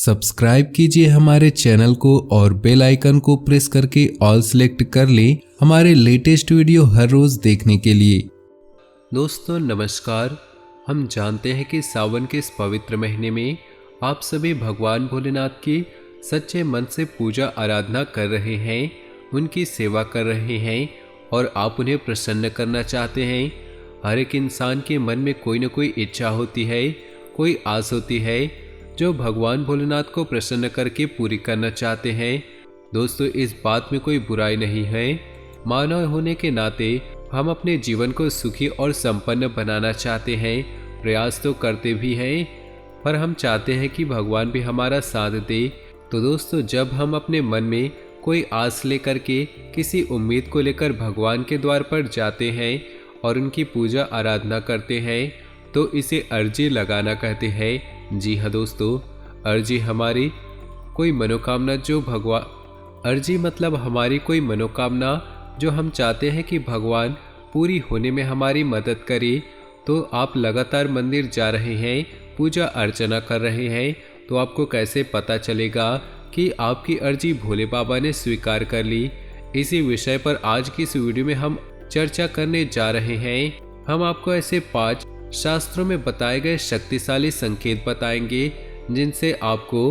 Subscribe कीजिए हमारे channel को और बेल आइकन को प्रेस करके ऑल सेलेक्ट कर लें हमारे लेटेस्ट वीडियो हर रोज देखने के लिए। दोस्तों नमस्कार। हम जानते हैं कि सावन के इस पवित्र महीने में आप सभी भगवान भोलेनाथ की सच्चे मन से पूजा आराधना कर रहे हैं, उनकी सेवा कर रहे हैं और आप उन्हें प्रसन्न करना चाहते हैं। हर एक इंसान के मन में कोई न कोई इच्छा होती है, कोई आस होती है जो भगवान भोलेनाथ को प्रसन्न करके पूरी करना चाहते हैं। दोस्तों इस बात में कोई बुराई नहीं है। मानव होने के नाते हम अपने जीवन को सुखी और संपन्न बनाना चाहते हैं, प्रयास तो करते भी हैं, पर हम चाहते हैं कि भगवान भी हमारा साथ दे। तो दोस्तों जब हम अपने मन में कोई आस लेकर के किसी उम्मीद को लेकर भगवान के द्वार पर जाते हैं और उनकी पूजा आराधना करते हैं तो इसे अर्जी लगाना कहते हैं। जी हाँ दोस्तों, अर्जी हमारी कोई मनोकामना अर्जी मतलब हमारी कोई मनोकामना जो हम चाहते हैं कि भगवान पूरी होने में हमारी मदद करे। तो आप लगातार मंदिर जा रहे हैं, पूजा अर्चना कर रहे हैं, तो आपको कैसे पता चलेगा कि आपकी अर्जी भोले बाबा ने स्वीकार कर ली। इसी विषय पर आज की इस वीडियो में हम चर्चा करने जा रहे हैं। हम आपको ऐसे 5 शास्त्रों में बताए गए शक्तिशाली संकेत बताएंगे जिनसे आपको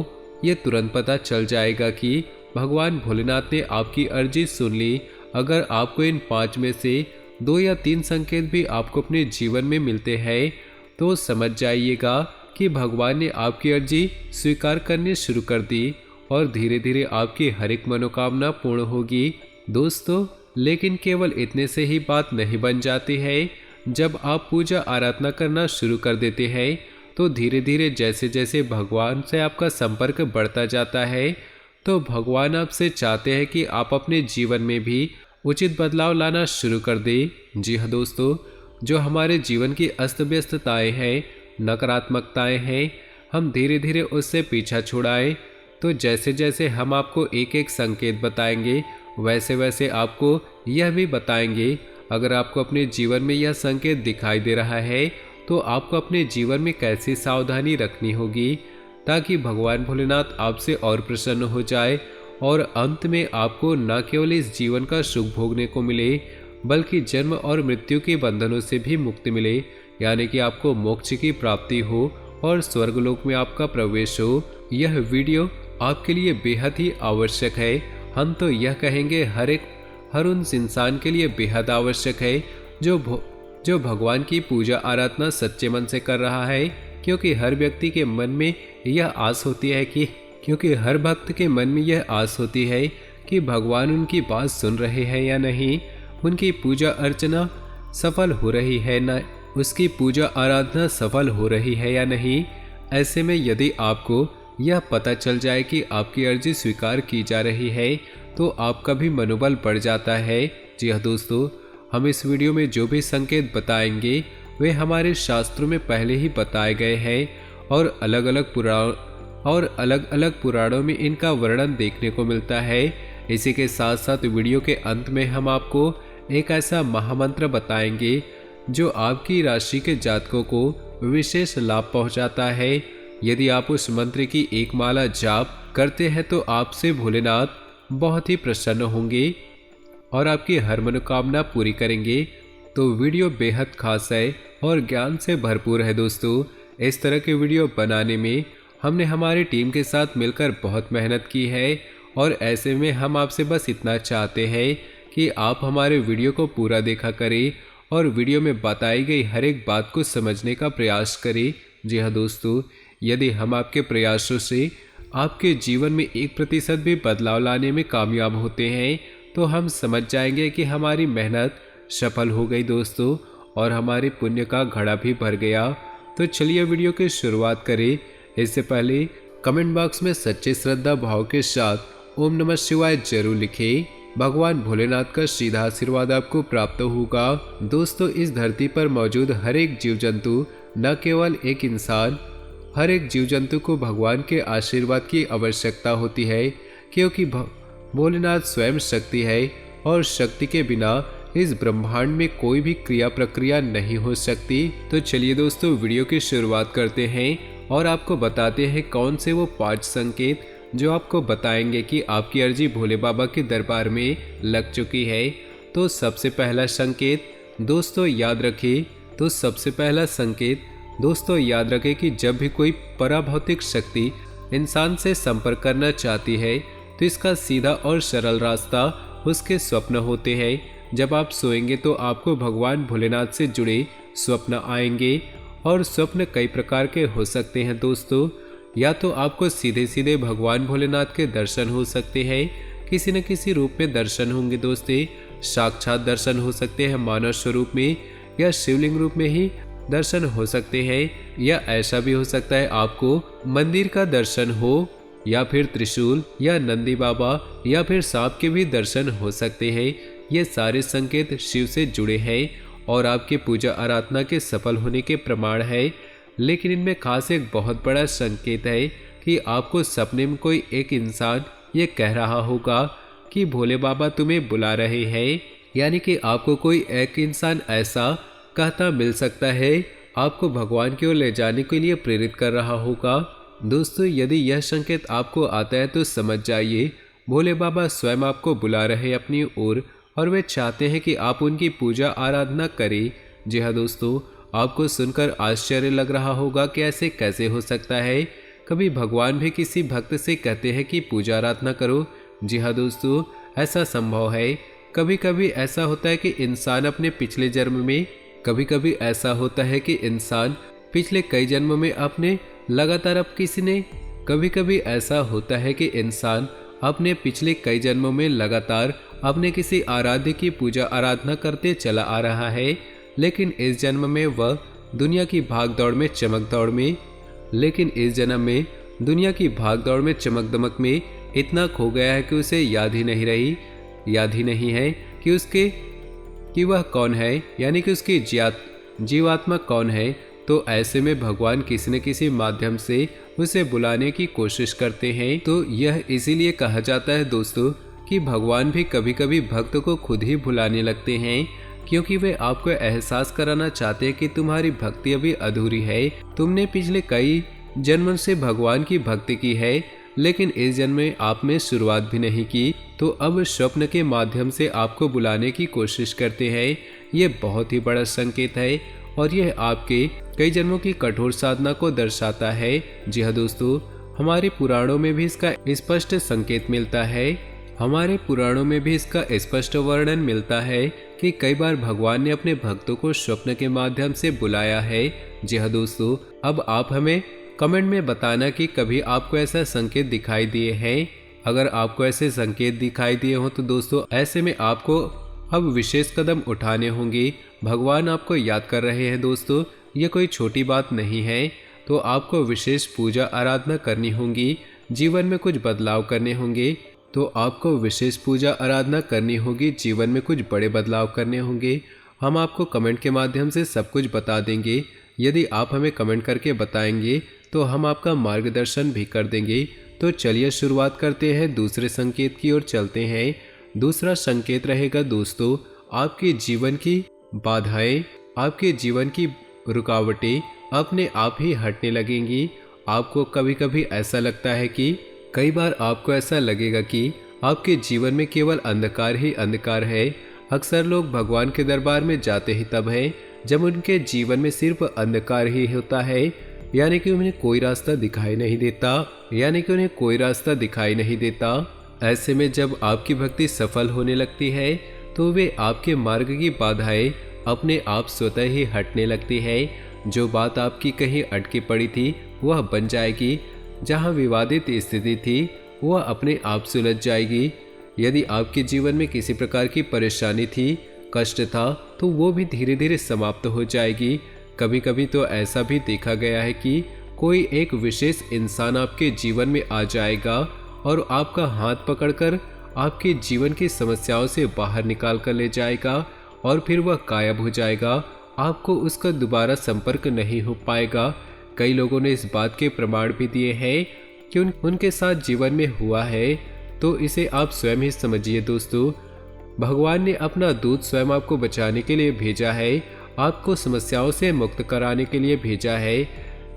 ये तुरंत पता चल जाएगा कि भगवान भोलेनाथ ने आपकी अर्जी सुन ली। अगर आपको इन 5 में से 2 या 3 संकेत भी आपको अपने जीवन में मिलते हैं तो समझ जाइएगा कि भगवान ने आपकी अर्जी स्वीकार करनी शुरू कर दी और धीरे धीरे आपकी हर एक मनोकामना पूर्ण होगी। दोस्तों लेकिन केवल इतने से ही बात नहीं बन जाती है। जब आप पूजा आराधना करना शुरू कर देते हैं तो धीरे धीरे जैसे जैसे भगवान से आपका संपर्क बढ़ता जाता है तो भगवान आपसे चाहते हैं कि आप अपने जीवन में भी उचित बदलाव लाना शुरू कर दें। जी हाँ दोस्तों, जो हमारे जीवन की अस्त व्यस्तताएँ हैं, नकारात्मकताएँ हैं, हम धीरे धीरे उससे पीछा छुड़ाएं। तो जैसे जैसे हम आपको एक एक संकेत बताएंगे वैसे वैसे आपको यह भी बताएंगे। अगर आपको अपने जीवन में यह संकेत दिखाई दे रहा है तो आपको अपने जीवन में कैसी सावधानी रखनी होगी ताकि भगवान भोलेनाथ आपसे और प्रसन्न हो जाए और अंत में आपको न केवल इस जीवन का सुख भोगने को मिले बल्कि जन्म और मृत्यु के बंधनों से भी मुक्ति मिले, यानी कि आपको मोक्ष की प्राप्ति हो और स्वर्गलोक में आपका प्रवेश हो। यह वीडियो आपके लिए बेहद ही आवश्यक है। हम तो यह कहेंगे हर उन इंसान के लिए बेहद आवश्यक है जो भगवान की पूजा आराधना सच्चे मन से कर रहा है, क्योंकि हर व्यक्ति के मन में यह आस होती है हर भक्त के मन में यह आस होती है कि भगवान उनकी बात सुन रहे हैं या नहीं, उनकी पूजा अर्चना सफल हो रही है ना, उसकी पूजा आराधना सफल हो रही है या नहीं। ऐसे में यदि आपको यह पता चल जाए कि आपकी अर्जी स्वीकार की जा रही है तो आपका भी मनोबल बढ़ जाता है। जी हाँ दोस्तों, हम इस वीडियो में जो भी संकेत बताएंगे वे हमारे शास्त्रों में पहले ही बताए गए हैं और अलग अलग पुराणों में इनका वर्णन देखने को मिलता है। इसी के साथ साथ वीडियो के अंत में हम आपको एक ऐसा महामंत्र बताएंगे जो आपकी राशि के जातकों को विशेष लाभ पहुंचाता है। यदि आप उस मंत्र की एक माला जाप करते हैं तो आपसे भोलेनाथ बहुत ही प्रसन्न होंगे और आपकी हर मनोकामना पूरी करेंगे। तो वीडियो बेहद खास है और ज्ञान से भरपूर है। दोस्तों इस तरह के वीडियो बनाने में हमने हमारी टीम के साथ मिलकर बहुत मेहनत की है और ऐसे में हम आपसे बस इतना चाहते हैं कि आप हमारे वीडियो को पूरा देखा करें और वीडियो में बताई गई हर एक बात को समझने का प्रयास करें। जी हाँ दोस्तों, यदि हम आपके प्रयासों से आपके जीवन में 1% भी बदलाव लाने में कामयाब होते हैं तो हम समझ जाएंगे कि हमारी मेहनत सफल हो गई दोस्तों और हमारे पुण्य का घड़ा भी भर गया। तो चलिए वीडियो की शुरुआत करें। इससे पहले कमेंट बॉक्स में सच्चे श्रद्धा भाव के साथ ओम नमः शिवाय जरूर लिखें। भगवान भोलेनाथ का सीधा आशीर्वाद आपको प्राप्त होगा। दोस्तों इस धरती पर मौजूद हर एक जीव जंतु, न केवल एक इंसान, हर एक जीव जंतु को भगवान के आशीर्वाद की आवश्यकता होती है, क्योंकि भोलेनाथ स्वयं शक्ति है और शक्ति के बिना इस ब्रह्मांड में कोई भी क्रिया प्रक्रिया नहीं हो सकती। तो चलिए दोस्तों वीडियो की शुरुआत करते हैं और आपको बताते हैं कौन से वो 5 संकेत जो आपको बताएंगे कि आपकी अर्जी भोले बाबा के दरबार में लग चुकी है। तो सबसे पहला संकेत दोस्तों याद रखें कि जब भी कोई पराभौतिक शक्ति इंसान से संपर्क करना चाहती है तो इसका सीधा और सरल रास्ता उसके स्वप्न होते हैं। जब आप सोएंगे तो आपको भगवान भोलेनाथ से जुड़े स्वप्न आएंगे और स्वप्न कई प्रकार के हो सकते हैं दोस्तों। या तो आपको सीधे सीधे भगवान भोलेनाथ के दर्शन हो सकते हैं, किसी न किसी रूप में दर्शन होंगे दोस्तों। साक्षात दर्शन हो सकते हैं मानव स्वरूप में, या शिवलिंग रूप में ही दर्शन हो सकते हैं, या ऐसा भी हो सकता है आपको मंदिर का दर्शन हो, या फिर त्रिशूल या नंदी बाबा या फिर सांप के भी दर्शन हो सकते हैं। ये सारे संकेत शिव से जुड़े हैं और आपके पूजा आराधना के सफल होने के प्रमाण है। लेकिन इनमें खास एक बहुत बड़ा संकेत है कि आपको सपने में कोई एक इंसान ये कह रहा होगा कि भोले बाबा तुम्हें बुला रहे हैं, यानी कि आपको कोई एक इंसान ऐसा कहता मिल सकता है, आपको भगवान की ओर ले जाने के लिए प्रेरित कर रहा होगा। दोस्तों यदि यह संकेत आपको आता है तो समझ जाइए भोले बाबा स्वयं आपको बुला रहे अपनी ओर और वे चाहते हैं कि आप उनकी पूजा आराधना करें। जी हाँ दोस्तों, आपको सुनकर आश्चर्य लग रहा होगा कि ऐसे कैसे हो सकता है, कभी भगवान भी किसी भक्त से कहते हैं कि पूजा आराधना करो। जी हाँ दोस्तों, ऐसा संभव है। कभी कभी ऐसा होता है कि इंसान अपने पिछले जन्म में पिछले कई जन्मों में अपने लगातार अपने किसी आराध्य की पूजा आराधना करते चला आ रहा है, लेकिन इस जन्म में वह दुनिया की भाग दौड़ में चमक दमक में इतना खो गया है कि उसे याद ही नहीं है कि वह कौन है, यानी कि उसकी जीवात्मा कौन है। तो ऐसे में भगवान किसी न किसी माध्यम से उसे बुलाने की कोशिश करते हैं। तो यह इसीलिए कहा जाता है दोस्तों कि भगवान भी कभी कभी भक्त को खुद ही भुलाने लगते हैं, क्योंकि वे आपको एहसास कराना चाहते हैं कि तुम्हारी भक्ति अभी अधूरी है। तुमने पिछले कई जन्मों से भगवान की भक्ति की है, लेकिन इस जन्म में आपने शुरुआत भी नहीं की, तो अब स्वप्न के माध्यम से आपको बुलाने की कोशिश करते हैं। ये बहुत ही बड़ा संकेत है और यह आपके कई जन्मों की कठोर साधना को दर्शाता है। जी हाँ दोस्तों, हमारे पुराणों में भी इसका स्पष्ट संकेत मिलता है। स्पष्ट वर्णन मिलता है कि कई बार भगवान ने अपने भक्तों को स्वप्न के माध्यम से बुलाया है। जी हाँ दोस्तों, अब आप हमें कमेंट में बताना कि कभी आपको ऐसा संकेत दिखाई दिए हैं। अगर आपको ऐसे संकेत दिखाई दिए हो तो दोस्तों ऐसे में आपको अब विशेष कदम उठाने होंगे। भगवान आपको याद कर रहे हैं दोस्तों, ये कोई छोटी बात नहीं है। तो आपको विशेष पूजा आराधना करनी होगी, जीवन में कुछ बदलाव करने होंगे। जीवन में कुछ बड़े बदलाव करने होंगे। हम आपको कमेंट के माध्यम से सब कुछ बता देंगे। यदि आप हमें कमेंट करके बताएंगे तो हम आपका मार्गदर्शन भी कर देंगे। तो चलिए शुरुआत करते हैं, दूसरे संकेत की ओर चलते हैं। दूसरा संकेत रहेगा दोस्तों, आपके जीवन की बाधाएं, आपके जीवन की रुकावटें अपने आप ही हटने लगेंगी। आपको कभी कभी ऐसा लगता है कि कई बार आपको ऐसा लगेगा कि आपके जीवन में केवल अंधकार ही अंधकार है। अक्सर लोग भगवान के दरबार में जाते ही तब है जब उनके जीवन में सिर्फ अंधकार ही होता है, यानी कि उन्हें कोई रास्ता दिखाई नहीं देता। ऐसे में जब आपकी भक्ति सफल होने लगती है तो वे आपके मार्ग की बाधाएं अपने आप स्वतः ही हटने लगती है। जो बात आपकी कहीं अटकी पड़ी थी वह बन जाएगी, जहां विवादित स्थिति थी वह अपने आप सुलझ जाएगी। यदि आपके जीवन में किसी प्रकार की परेशानी थी, कष्ट था, तो वो भी धीरे धीरे समाप्त हो जाएगी। कभी कभी तो ऐसा भी देखा गया है कि कोई एक विशेष इंसान आपके जीवन में आ जाएगा और आपका हाथ पकड़कर आपके जीवन की समस्याओं से बाहर निकाल कर ले जाएगा और फिर वह गायब हो जाएगा। आपको उसका दोबारा संपर्क नहीं हो पाएगा। कई लोगों ने इस बात के प्रमाण भी दिए हैं कि उनके साथ जीवन में हुआ है। तो इसे आप स्वयं ही समझिए दोस्तों। भगवान ने अपना दूत स्वयं आपको बचाने के लिए भेजा है, आपको समस्याओं से मुक्त कराने के लिए भेजा है।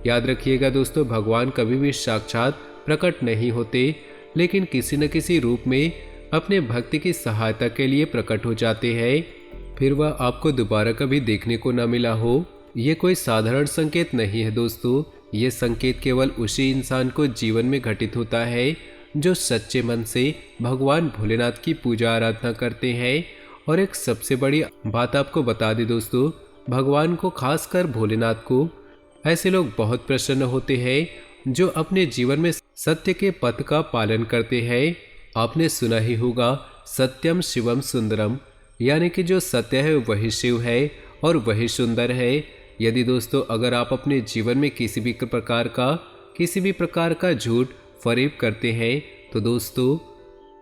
याद रखिएगा दोस्तों, भगवान कभी भी साक्षात प्रकट नहीं होते, लेकिन किसी न किसी रूप में अपने भक्त की सहायता के लिए प्रकट हो जाते हैं। फिर वह आपको दोबारा कभी देखने को न मिला हो, ये कोई साधारण संकेत नहीं है दोस्तों। ये संकेत केवल उसी इंसान को जीवन में घटित होता है जो सच्चे मन से भगवान भोलेनाथ की पूजा आराधना करते हैं। और एक सबसे बड़ी बात आपको बता दें दोस्तों, भगवान को, खासकर भोलेनाथ को, ऐसे लोग बहुत प्रसन्न होते हैं जो अपने जीवन में सत्य के पथ का पालन करते हैं। आपने सुना ही होगा, सत्यम शिवम सुंदरम, यानी कि जो सत्य है वही शिव है और वही सुंदर है। यदि दोस्तों अगर आप अपने जीवन में किसी भी प्रकार का झूठ फरेब करते हैं तो दोस्तों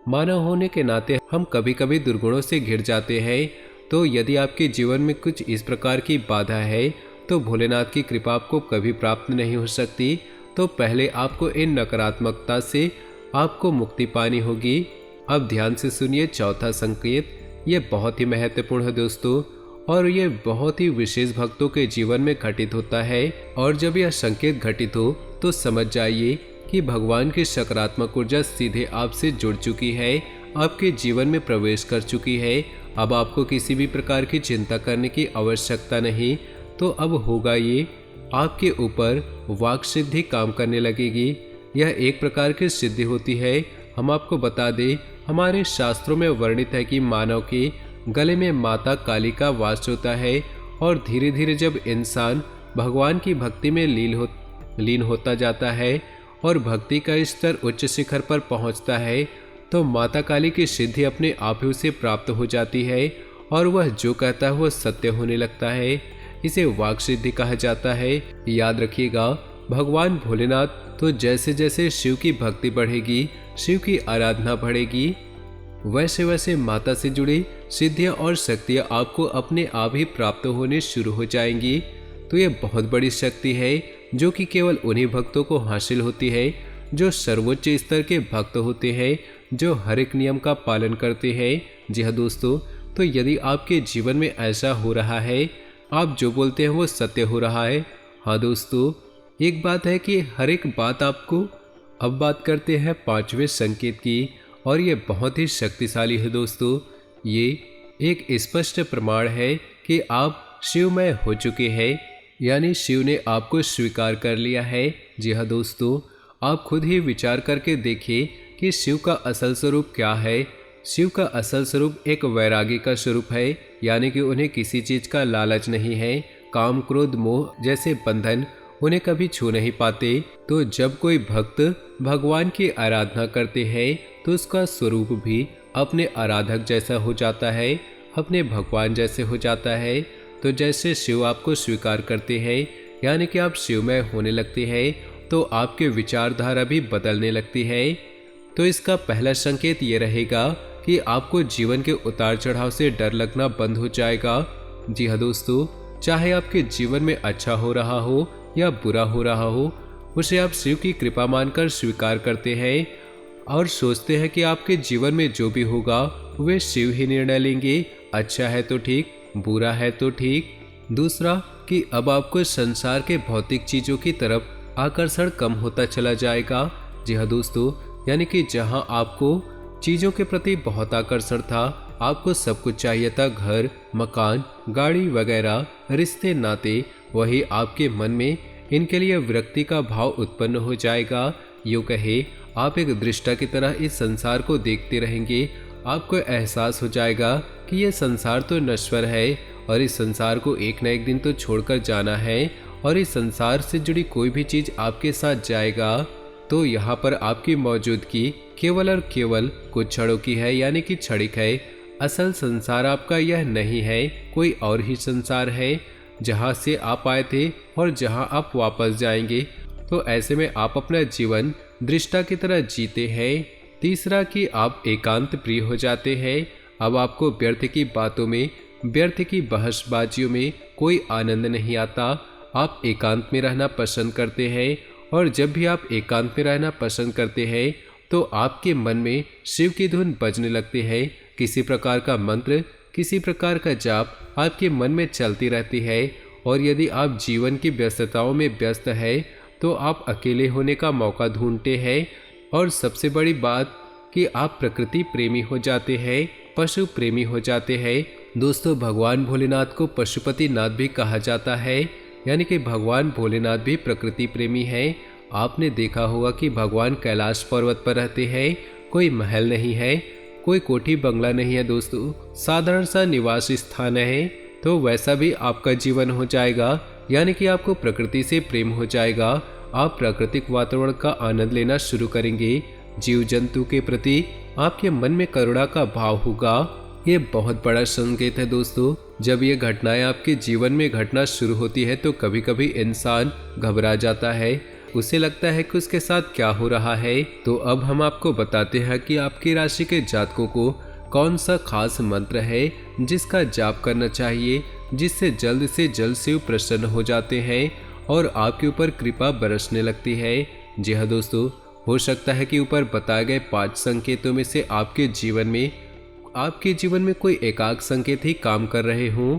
मानव होने के नाते हम कभी कभी दुर्गुणों से घिर जाते हैं। तो यदि आपके जीवन में कुछ इस प्रकार की बाधा है तो भोलेनाथ की कृपा आपको कभी प्राप्त नहीं हो सकती। तो पहले आपको इन नकारात्मकता से आपको मुक्ति पानी होगी। अब ध्यान से सुनिए चौथा संकेत, ये बहुत ही महत्वपूर्ण है दोस्तों, और ये बहुत ही विशेष भक्तों के जीवन में घटित होता है। और जब यह संकेत घटित हो तो समझ जाइए कि भगवान की सकारात्मक ऊर्जा सीधे आपसे जुड़ चुकी है, आपके जीवन में प्रवेश कर चुकी है। अब आपको किसी भी प्रकार की चिंता करने की आवश्यकता नहीं। तो अब होगा ये, आपके ऊपर वाक सिद्धि काम करने लगेगी। यह एक प्रकार की सिद्धि होती है। हम आपको बता दें, हमारे शास्त्रों में वर्णित है कि मानव के गले में माता काली का वास होता है, और धीरे धीरे जब इंसान भगवान की भक्ति में लीन होता जाता है और भक्ति का स्तर उच्च शिखर पर पहुंचता है, तो माता काली की सिद्धि अपने आप ही उसे प्राप्त हो जाती है और वह जो कहता है वह सत्य होने लगता है। इसे वाक सिद्धि कहा जाता है। याद रखिएगा, भगवान भोलेनाथ, तो जैसे जैसे शिव की भक्ति बढ़ेगी, शिव की आराधना बढ़ेगी, वैसे वैसे माता से जुड़ी सिद्धियां और शक्तियां आपको अपने आप ही प्राप्त होने शुरू हो जाएंगी। तो ये बहुत बड़ी शक्ति है जो कि केवल उन्हीं भक्तों को हासिल होती है जो सर्वोच्च स्तर के भक्त होते हैं, जो हर एक नियम का पालन करते हैं। जी हाँ दोस्तों, तो यदि आपके जीवन में ऐसा हो रहा है, आप जो बोलते हैं वो सत्य हो रहा है। हाँ दोस्तों, एक बात है कि हर एक बात आपको, अब बात करते हैं पांचवें संकेत की, और ये बहुत ही शक्तिशाली है दोस्तों। ये एक स्पष्ट प्रमाण है कि आप शिवमय हो चुके हैं, यानी शिव ने आपको स्वीकार कर लिया है। जी हाँ दोस्तों, आप खुद ही विचार करके देखिए कि शिव का असल स्वरूप क्या है। शिव का असल स्वरूप एक वैरागी का स्वरूप है, यानी कि उन्हें किसी चीज का लालच नहीं है। काम क्रोध मोह जैसे बंधन उन्हें कभी छू नहीं पाते। तो जब कोई भक्त भगवान की आराधना करते हैं तो उसका स्वरूप भी अपने आराधक जैसा हो जाता है, अपने भगवान जैसे हो जाता है। तो जैसे शिव आपको स्वीकार करते हैं, यानी कि आप शिवमय होने लगते हैं, तो आपके विचारधारा भी बदलने लगती है। तो इसका पहला संकेत ये रहेगा कि आपको जीवन के उतार चढ़ाव से डर लगना बंद हो जाएगा। जी हाँ दोस्तों, चाहे आपके जीवन में अच्छा हो रहा हो या बुरा हो रहा हो, उसे आप शिव की कृपा मानकर स्वीकार करते हैं और सोचते हैं कि आपके जीवन में जो भी होगा वे शिव ही निर्णय लेंगे। अच्छा है तो ठीक, बुरा है तो ठीक। दूसरा कि अब आपको संसार के भौतिक चीजों की तरफ आकर्षण कम होता चला जाएगा। जी हाँ दोस्तों, यानी कि जहां आपको चीजों के प्रति बहुत आकर्षण था, आपको सब कुछ चाहिए था, घर मकान गाड़ी वगैरह, रिश्ते नाते, वही आपके मन में इनके लिए विरक्ति का भाव उत्पन्न हो जाएगा। यूँ कहे, आप एक दृष्टा की तरह इस संसार को देखते रहेंगे। आपको एहसास हो जाएगा कि यह संसार तो नश्वर है और इस संसार को एक न एक दिन तो छोड़कर जाना है, और इस संसार से जुड़ी कोई भी चीज आपके साथ जाएगा। तो यहाँ पर आपकी मौजूदगी केवल और केवल कुछ क्षणों की है, यानी कि क्षणिक है। असल संसार आपका यह नहीं है, कोई और ही संसार है, जहाँ से आप आए थे और जहाँ आप वापस जाएंगे। तो ऐसे में आप अपना जीवन दृष्टा की तरह जीते हैं। तीसरा कि आप एकांत प्रिय हो जाते हैं। अब आपको व्यर्थ की बातों में, व्यर्थ की बहसबाजियों में कोई आनंद नहीं आता। आप एकांत में रहना पसंद करते हैं, और जब भी आप एकांत में रहना पसंद करते हैं तो आपके मन में शिव की धुन बजने लगती है। किसी प्रकार का मंत्र, किसी प्रकार का जाप आपके मन में चलती रहती है, और यदि आप जीवन की व्यस्तताओं में व्यस्त है तो आप अकेले होने का मौका ढूंढते हैं। और सबसे बड़ी बात कि आप प्रकृति प्रेमी हो जाते हैं, पशु प्रेमी हो जाते हैं। दोस्तों, भगवान भोलेनाथ को पशुपति नाथ भी कहा जाता है, यानी कि भगवान भोलेनाथ भी प्रकृति प्रेमी है। आपने देखा होगा कि भगवान कैलाश पर्वत पर रहते हैं, कोई महल नहीं है, कोई कोठी बंगला नहीं है दोस्तों, साधारण सा निवास स्थान है। तो वैसा भी आपका जीवन हो जाएगा, यानी कि आपको प्रकृति से प्रेम हो जाएगा। आप प्राकृतिक वातावरण का आनंद लेना शुरू करेंगे। जीव जंतु के प्रति आपके मन में करुणा का भाव होगा। ये बहुत बड़ा संकेत है दोस्तों। जब ये घटनाएं आपके जीवन में घटना शुरू होती है तो कभी कभी इंसान घबरा जाता है, उसे लगता है कि उसके साथ क्या हो रहा है। तो अब हम आपको बताते हैं कि आपकी राशि के जातकों को कौन सा खास मंत्र है जिसका जाप करना चाहिए, जिससे जल्द से जल्द शिव प्रसन्न हो जाते हैं और आपके ऊपर कृपा बरसने लगती है। जी हाँ दोस्तों, हो सकता है कि ऊपर बताए गए 5 संकेतों में से आपके जीवन में कोई एकाक संकेत ही काम कर रहे हों,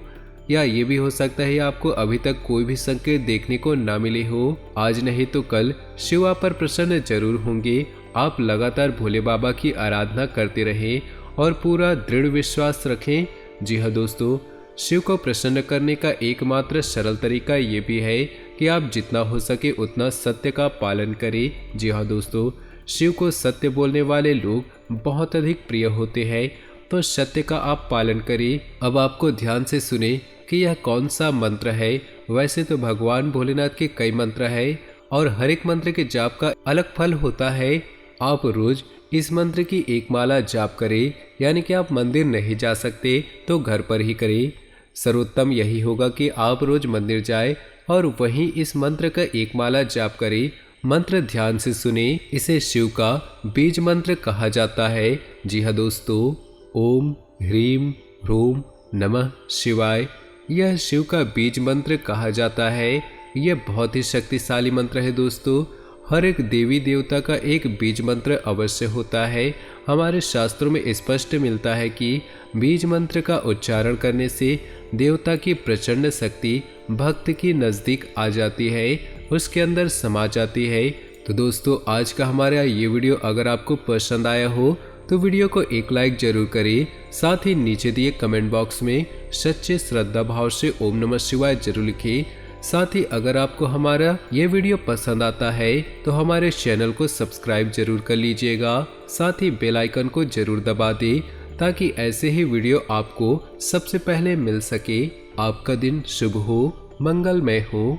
या ये भी हो सकता है आपको अभी तक कोई भी संकेत देखने को ना मिले हो। आज नहीं तो कल शिव आप पर प्रसन्न जरूर होंगे। आप लगातार भोले बाबा की आराधना करते रहें और पूरा दृढ़ विश्वास रखें। जी हाँ दोस्तों, शिव को प्रसन्न करने का एकमात्र सरल तरीका ये भी है कि आप जितना हो सके उतना सत्य का पालन करें। जी हाँ दोस्तों, शिव को सत्य बोलने वाले लोग बहुत अधिक प्रिय होते हैं, तो सत्य का आप पालन करें। अब आपको ध्यान से सुने कि यह कौन सा मंत्र है। वैसे तो भगवान भोलेनाथ के कई मंत्र है और हर एक मंत्र के जाप का अलग फल होता है। आप रोज इस मंत्र की एक माला जाप करें, यानी कि आप मंदिर नहीं जा सकते तो घर पर ही करें। सर्वोत्तम यही होगा कि आप रोज मंदिर जाएं और वहीं इस मंत्र का एक माला जाप करें। मंत्र ध्यान से सुने, इसे शिव का बीज मंत्र कहा जाता है। जी हाँ दोस्तों, ओम ह्रीम ह्रूम नमः शिवाय, यह शिव का बीज मंत्र कहा जाता है। यह बहुत ही शक्तिशाली मंत्र है दोस्तों। हर एक देवी देवता का एक बीज मंत्र अवश्य होता है। हमारे शास्त्रों में स्पष्ट मिलता है कि बीज मंत्र का उच्चारण करने से देवता की प्रचंड शक्ति भक्त की नज़दीक आ जाती है, उसके अंदर समा जाती है। तो दोस्तों, आज का हमारा ये वीडियो अगर आपको पसंद आया हो तो वीडियो को एक लाइक जरूर करें। साथ ही नीचे दिए कमेंट बॉक्स में सच्चे श्रद्धा भाव से ओम नमः शिवाय जरूर लिखें। साथ ही अगर आपको हमारा ये वीडियो पसंद आता है तो हमारे चैनल को सब्सक्राइब जरूर कर लीजिएगा। साथ ही बेल आइकन को जरूर दबा दें ताकि ऐसे ही वीडियो आपको सबसे पहले मिल सके। आपका दिन शुभ हो, मंगलमय हो।